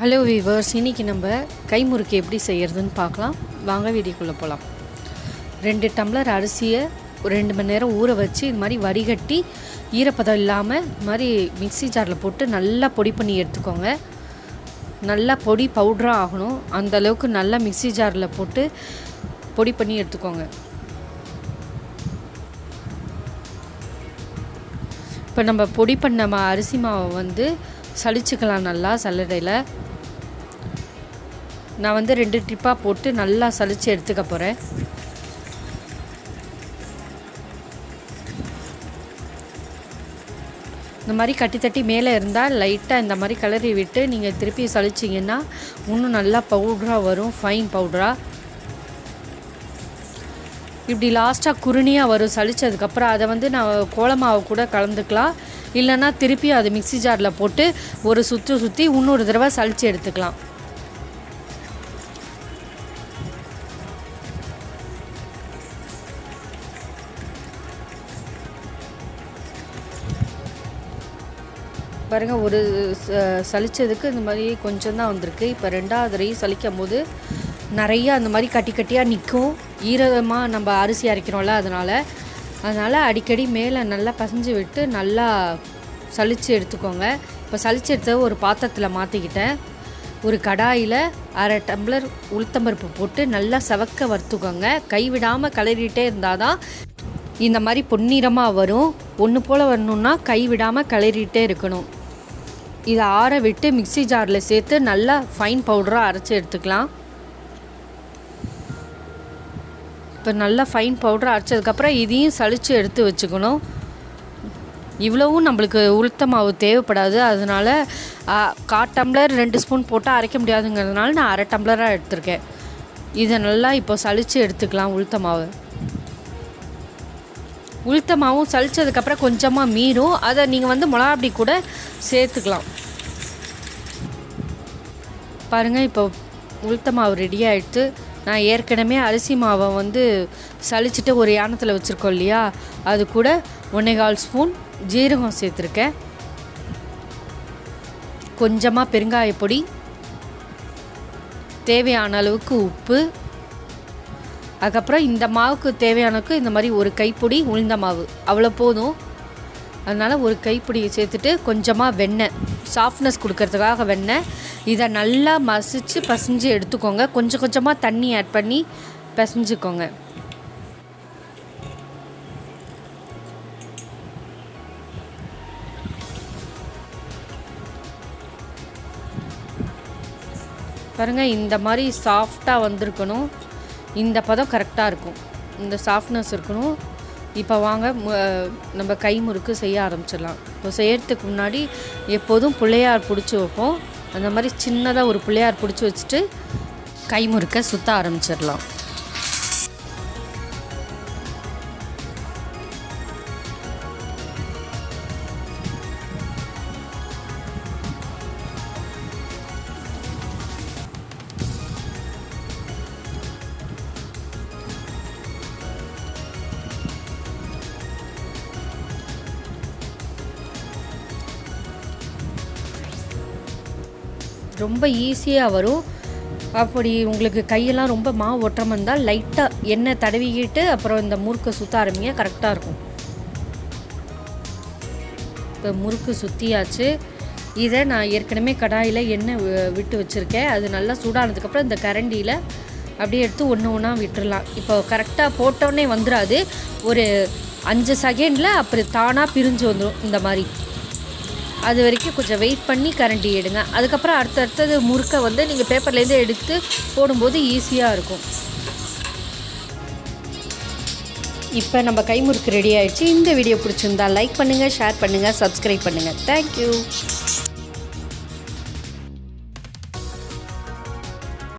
Hello viewers, இன்றைக்கி நம்ம கை முறுக்கு எப்படி செய்கிறதுன்னு பார்க்கலாம். வாங்க வீடியோக்குள்ளே போகலாம். 2 டம்ளர் அரிசியை ஒரு 2 மணி நேரம் ஊற வச்சு இது மாதிரி வடிகட்டி ஈரப்பதம் இல்லாமல் இது மாதிரி மிக்ஸி ஜாரில் போட்டு நல்லா பொடி பண்ணி எடுத்துக்கோங்க. நல்லா பொடி பவுடராக ஆகணும், அந்தளவுக்கு நல்லா மிக்ஸி ஜாரில் போட்டு பொடி பண்ணி எடுத்துக்கோங்க. இப்போ நம்ம பொடி பண்ண அரிசி மாவை வந்து சலிச்சுக்கலாம். நல்லா சல்லடையில் நான் வந்து 2 ட்ரிப்பாக போட்டு நல்லா சலித்து எடுத்துக்க போகிறேன். இந்த மாதிரி கட்டி தட்டி மேலே இருந்தால் லைட்டாக இந்த மாதிரி கிளறி விட்டு நீங்கள் திருப்பி சலிச்சிங்கன்னா இன்னும் நல்லா பவுடராக வரும், ஃபைன் பவுடராக. இப்படி லாஸ்ட்டாக குருணியாக வரும் சலித்ததுக்கப்புறம் அதை வந்து நான் கோலமாவை கூட கலந்துக்கலாம். இல்லைன்னா திருப்பி அதை மிக்ஸி ஜாரில் போட்டு ஒரு சுற்றி இன்னொரு தடவை சலித்து எடுத்துக்கலாம். பாருங்கள், ஒரு சலித்ததுக்கு இந்த மாதிரி கொஞ்சம் தான் வந்திருக்கு. இப்போ 2வது தடவையும் சலிக்கும் போது நிறையா அந்த மாதிரி கட்டி கட்டியாக நிற்கும். ஈரமாக நம்ம அரிசி அரைக்கிறோம்ல, அதனால் அடிக்கடி மேலே நல்லா பசைஞ்சு விட்டு நல்லா சலித்து எடுத்துக்கோங்க. இப்போ சலித்து எடுத்த ஒரு பாத்திரத்தில் மாற்றிக்கிட்டேன். ஒரு கடாயில் 1/2 டம்ளர் உளுத்தம்பருப்பு போட்டு நல்லா செவக்க வறுத்துக்கோங்க. கைவிடாமல் கிளறிட்டே இருந்தால் தான் இந்த மாதிரி பொன்னிறமாக வரும். ஒன்று போல் வரணுன்னா கைவிடாமல் கிளறிட்டே இருக்கணும். இதை ஆற விட்டு மிக்ஸி ஜாரில் சேர்த்து நல்லா ஃபைன் பவுடராக அரைச்சி எடுத்துக்கலாம். இப்போ நல்லா ஃபைன் பவுடராக அரைச்சதுக்கப்புறம் இதையும் சலித்து எடுத்து வச்சுக்கணும். இவ்வளவும் நம்மளுக்கு உளுத்த மாவு தேவைப்படாது, அதனால் 1/4 டம்ளர் 2 ஸ்பூன் போட்டால் அரைக்க முடியாதுங்கிறதுனால நான் 1/2 டம்ளராக எடுத்திருக்கேன். இதை நல்லா இப்போ சலித்து எடுத்துக்கலாம். உளுத்த மாவும் சலித்ததுக்கப்புறம் கொஞ்சமாக மீறும், அதை நீங்கள் வந்து மிளகாப்பொடி கூட சேர்த்துக்கலாம். பாருங்கள், இப்போ உளுத்த மாவு ரெடி ஆகிடுத்து. நான் ஏற்கனவே அரிசி மாவை வந்து சலிச்சுட்டு ஒரு யானத்தில் வச்சுருக்கோம் இல்லையா, அது கூட 1/4 ஸ்பூன் ஜீரகம் சேர்த்துருக்கேன். கொஞ்சமாக பெருங்காயப்பொடி, தேவையான அளவுக்கு உப்பு, அதுக்கப்புறம் இந்த மாவுக்கு தேவையானக்கு இந்த மாதிரி ஒரு கைப்பிடி உளுந்த மாவு, அவ்வளோ போதும். அதனால் ஒரு கைப்பிடியை சேர்த்துட்டு கொஞ்சமாக வெண்ணெய், சாஃப்ட்னஸ் கொடுக்கறதுக்காக வெண்ணெய். இதை நல்லா பசைஞ்சு எடுத்துக்கோங்க. கொஞ்சம் கொஞ்சமாக தண்ணி ஆட் பண்ணி பசைஞ்சுக்கோங்க. பாருங்கள், இந்த மாதிரி சாஃப்டாக வந்திருக்கணும். இந்த பதம் கரெக்டாக இருக்கும், இந்த சாஃப்ட்னஸ் இருக்கணும். இப்போ வாங்க நம்ம கை முறுக்கு செய்ய ஆரம்பிச்சிடலாம். இப்போ செய்யறதுக்கு முன்னாடி எப்போதும் பிள்ளையார் பிடிச்சி வைப்போம். அந்த மாதிரி சின்னதாக ஒரு பிள்ளையார் பிடிச்சி வச்சுட்டு கை முறுக்கை சுற்ற ஆரம்பிச்சிடலாம். ரொம்ப ஈஸியாக வரும். அப்படி உங்களுக்கு கையெல்லாம் ரொம்ப மாவு ஒட்டுறமா இருந்தால் லைட்டாக எண்ணெய் தடவிக்கிட்டு அப்புறம் இந்த முறுக்கை சுற்ற ஆரம்பிங்க, கரெக்டாக இருக்கும். இப்போ முறுக்கு சுற்றியாச்சு. இதை நான் ஏற்கனவே கடாயில் எண்ணெய் விட்டு வச்சுருக்கேன். அது நல்லா சூடானதுக்கப்புறம் இந்த கரண்டியில் அப்படியே எடுத்து ஒன்று ஒன்றா விட்டுடலாம். இப்போ கரெக்டாக போட்டோடனே வந்துடாது, ஒரு 5 செகண்டில் அப்புறம் தானாக பிரிஞ்சு வந்துடும். இந்த மாதிரி அது வரைக்கும் கொஞ்சம் வெயிட் பண்ணி கரண்டி எடுங்க. அதுக்கப்புறம் அடுத்தது முறுக்கை வந்து நீங்கள் பேப்பர்லேருந்து எடுத்து போடும்போது ஈஸியாக இருக்கும். இப்போ நம்ம கை முறுக்கு ரெடி ஆகிடுச்சு. இந்த வீடியோ பிடிச்சிருந்தா லைக் பண்ணுங்கள், ஷேர் பண்ணுங்கள், சப்ஸ்கிரைப் பண்ணுங்கள். தேங்க்யூ.